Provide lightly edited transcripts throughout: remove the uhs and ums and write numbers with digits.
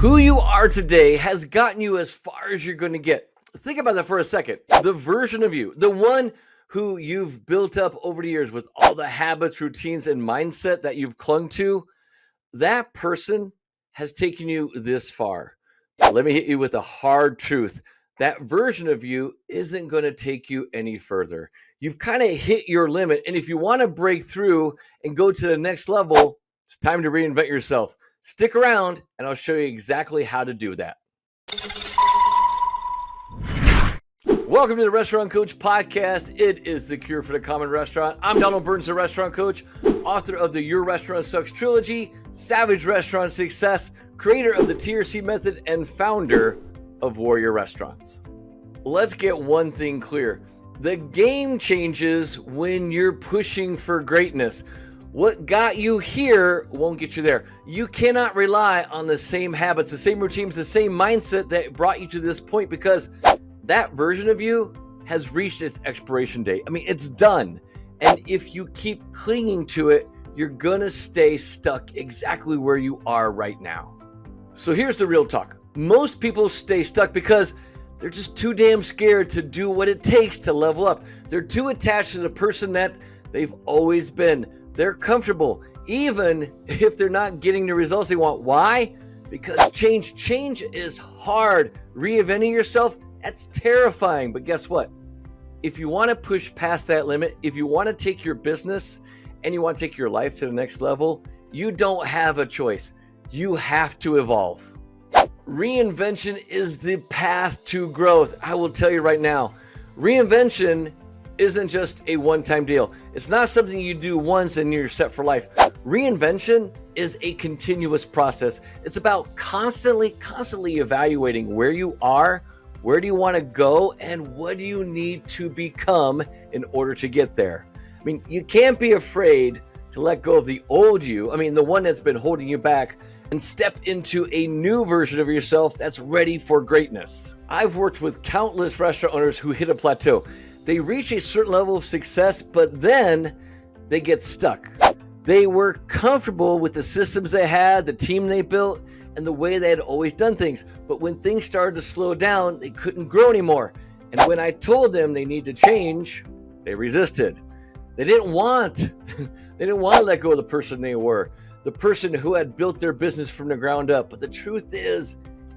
Who you are today has gotten you as far as you're going to get. Think about that for a second. The version of you, the one who you've built up over the years with all the habits, routines, and mindset that you've clung to, that person has taken you this far. Let me hit you with a hard truth. That version of you isn't going to take you any further. You've kind of hit your limit. And if you want to break through and go to the next level, it's time to reinvent yourself. Stick around and I'll show you exactly how to do that. Welcome to the Restaurant Coach Podcast. It is the cure for the common restaurant. I'm Donald Burns, the restaurant coach, author of the Your Restaurant Sucks trilogy, Savage Restaurant Success, creator of the TRC method, and founder of Warrior Restaurants. Let's get one thing clear. The game changes when you're pushing for greatness. What got you here won't get you there. You cannot rely on the same habits, the same routines, the same mindset that brought you to this point, because that version of you has reached its expiration date. I mean, it's done. And if you keep clinging to it, you're gonna stay stuck exactly where you are right now. So here's the real talk. Most people stay stuck because they're just too damn scared to do what it takes to level up. They're too attached to the person that they've always been. They're comfortable, even if they're not getting the results they want. Why? Because change is hard. Reinventing yourself, that's terrifying. But guess what? If you want to push past that limit, if you want to take your business and you want to take your life to the next level, you don't have a choice. You have to evolve. Reinvention is the path to growth. I will tell you right now, reinvention isn't just a one-time deal. It's not something you do once and you're set for life. Reinvention is a continuous process. It's about constantly evaluating where you are, where do you want to go, and what do you need to become in order to get there. I mean, you can't be afraid to let go of the old you, the one that's been holding you back, and step into a new version of yourself that's ready for greatness. I've worked with countless restaurant owners who hit a plateau. They reach a certain level of success, but then they get stuck. They were comfortable with the systems they had, the team they built, and the way they had always done things. But when things started to slow down, they couldn't grow anymore. And when I told them they need to change, they resisted. They didn't want to let go of the person they were, the person who had built their business from the ground up. But the truth is,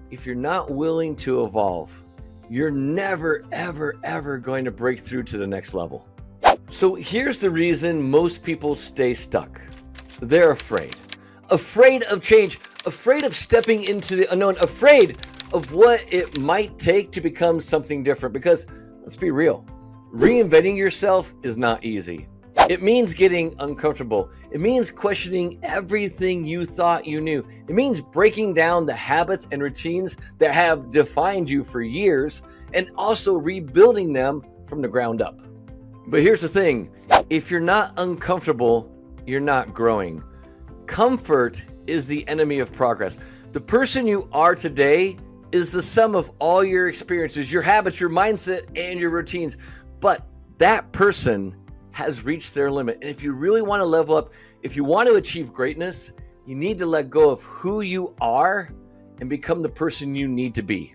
if you're not willing to evolve, you're never, ever going to break through to the next level. So here's the reason most people stay stuck. They're afraid of change, afraid of stepping into the unknown, afraid of what it might take to become something different. Because let's be real, reinventing yourself is not easy. It means getting uncomfortable. It means questioning everything you thought you knew. It means breaking down the habits and routines that have defined you for years and also rebuilding them from the ground up. But here's the thing. If you're not uncomfortable, you're not growing. Comfort is the enemy of progress. The person you are today is the sum of all your experiences, your habits, your mindset, and your routines. But that person has reached their limit. And if you really want to level up, if you want to achieve greatness, you need to let go of who you are and become the person you need to be.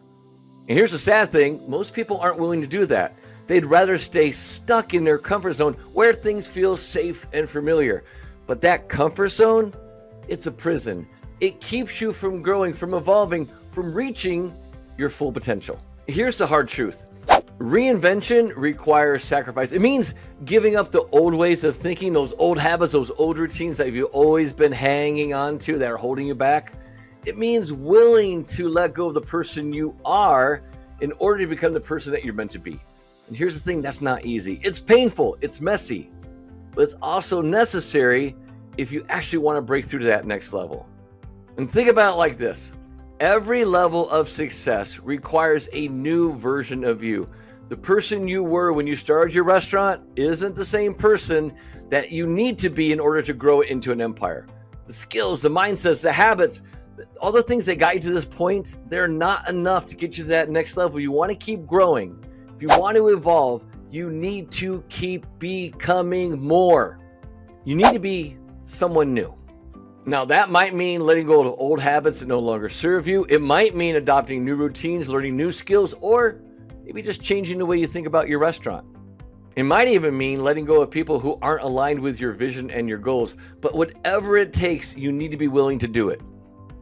And here's the sad thing, most people aren't willing to do that. They'd rather stay stuck in their comfort zone where things feel safe and familiar. But that comfort zone, it's a prison. It keeps you from growing, from evolving, from reaching your full potential. Here's the hard truth. Reinvention requires sacrifice. It means giving up the old ways of thinking, those old habits, those old routines that you've always been hanging on to that are holding you back. It means willing to let go of the person you are in order to become the person that you're meant to be. And here's the thing, that's not easy. It's painful, it's messy, but it's also necessary if you actually want to break through to that next level. And think about it like this. Every level of success requires a new version of you. The person you were when you started your restaurant isn't the same person that you need to be in order to grow it into an empire. The skills, the mindsets, the habits, all the things that got you to this point, they're not enough to get you to that next level. You want to keep growing. If you want to evolve, you need to keep becoming more. You need to be someone new. Now, that might mean letting go of old habits that no longer serve you. It might mean adopting new routines, learning new skills, or maybe just changing the way you think about your restaurant. It might even mean letting go of people who aren't aligned with your vision and your goals. But whatever it takes, you need to be willing to do it.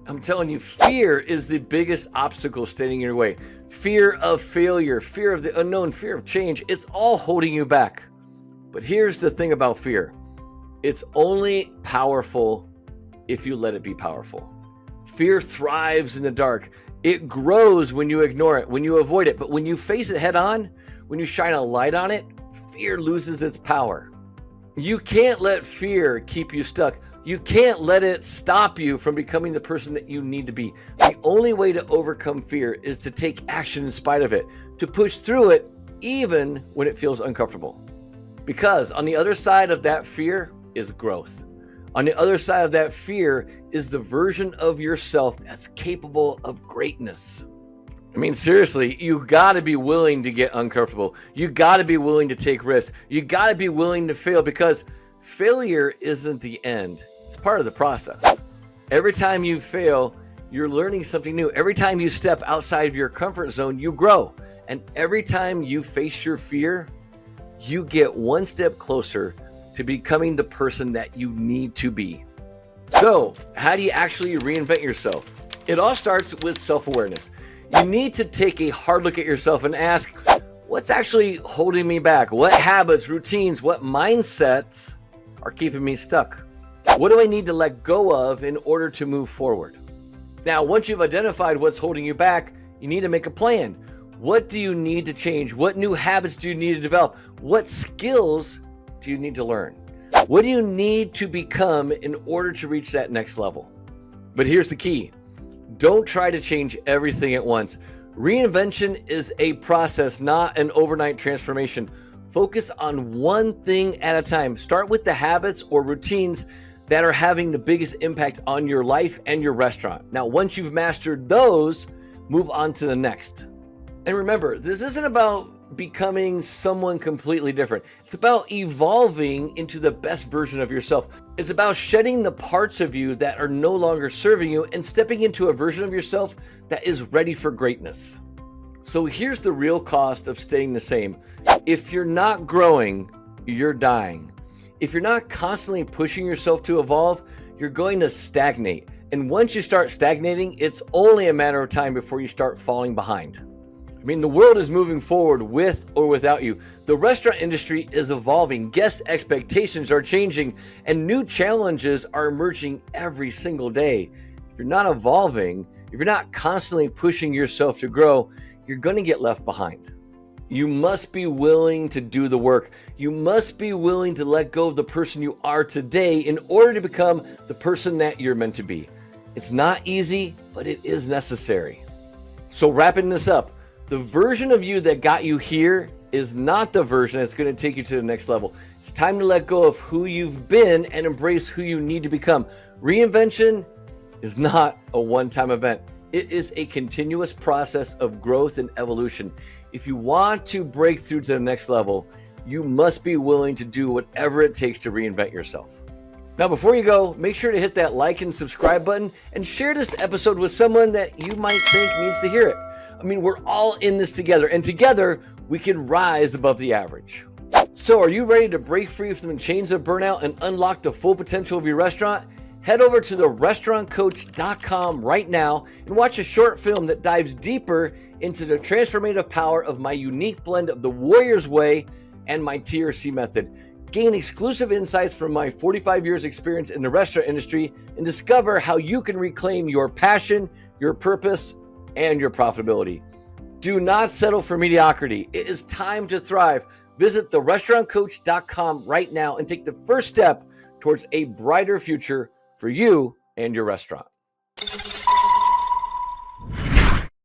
I'm telling you, fear is the biggest obstacle standing in your way. Fear of failure, fear of the unknown, fear of change. It's all holding you back. But here's the thing about fear. It's only powerful if you let it be powerful. Fear thrives in the dark. It grows when you ignore it, when you avoid it. But when you face it head on, when you shine a light on it, fear loses its power. You can't let fear keep you stuck. You can't let it stop you from becoming the person that you need to be. The only way to overcome fear is to take action in spite of it, to push through it even when it feels uncomfortable. Because on the other side of that fear is growth. On the other side of that fear is the version of yourself that's capable of greatness. I mean, seriously, you got to be willing to get uncomfortable. You got to be willing to take risks. You got to be willing to fail, because failure isn't the end. It's part of the process. Every time you fail, you're learning something new. Every time you step outside of your comfort zone, you grow. And every time you face your fear, you get one step closer to becoming the person that you need to be. So, how do you actually reinvent yourself? It all starts with self-awareness. You need to take a hard look at yourself and ask, what's actually holding me back? What habits, routines, what mindsets are keeping me stuck? What do I need to let go of in order to move forward? Now, once you've identified what's holding you back, you need to make a plan. What do you need to change? What new habits do you need to develop? What skills do you need to learn? What do you need to become in order to reach that next level? But here's the key. Don't try to change everything at once. Reinvention is a process, not an overnight transformation. Focus on one thing at a time. Start with the habits or routines that are having the biggest impact on your life and your restaurant. Now, once you've mastered those, move on to the next. And remember, this isn't about becoming someone completely different. It's about evolving into the best version of yourself. It's about shedding the parts of you that are no longer serving you and stepping into a version of yourself that is ready for greatness. So here's the real cost of staying the same. If you're not growing, you're dying. If you're not constantly pushing yourself to evolve, you're going to stagnate. And once you start stagnating, it's only a matter of time before you start falling behind. I mean, the world is moving forward with or without you. The restaurant industry is evolving. Guest expectations are changing, and new challenges are emerging every single day. If you're not evolving, if you're not constantly pushing yourself to grow, you're going to get left behind. You must be willing to do the work. You must be willing to let go of the person you are today in order to become the person that you're meant to be. It's not easy, but it is necessary. So wrapping this up, the version of you that got you here is not the version that's going to take you to the next level. It's time to let go of who you've been and embrace who you need to become. Reinvention is not a one-time event. It is a continuous process of growth and evolution. If you want to break through to the next level, you must be willing to do whatever it takes to reinvent yourself. Now, before you go, make sure to hit that like and subscribe button and share this episode with someone that you might think needs to hear it. I mean, we're all in this together, and together we can rise above the average. So are you ready to break free from the chains of burnout and unlock the full potential of your restaurant? Head over to therestaurantcoach.com right now and watch a short film that dives deeper into the transformative power of my unique blend of the Warrior's Way and my TRC method. Gain exclusive insights from my 45 years experience in the restaurant industry and discover how you can reclaim your passion, your purpose, and your profitability. Do not settle for mediocrity. It is time to thrive. Visit therestaurantcoach.com right now and take the first step towards a brighter future for you and your restaurant.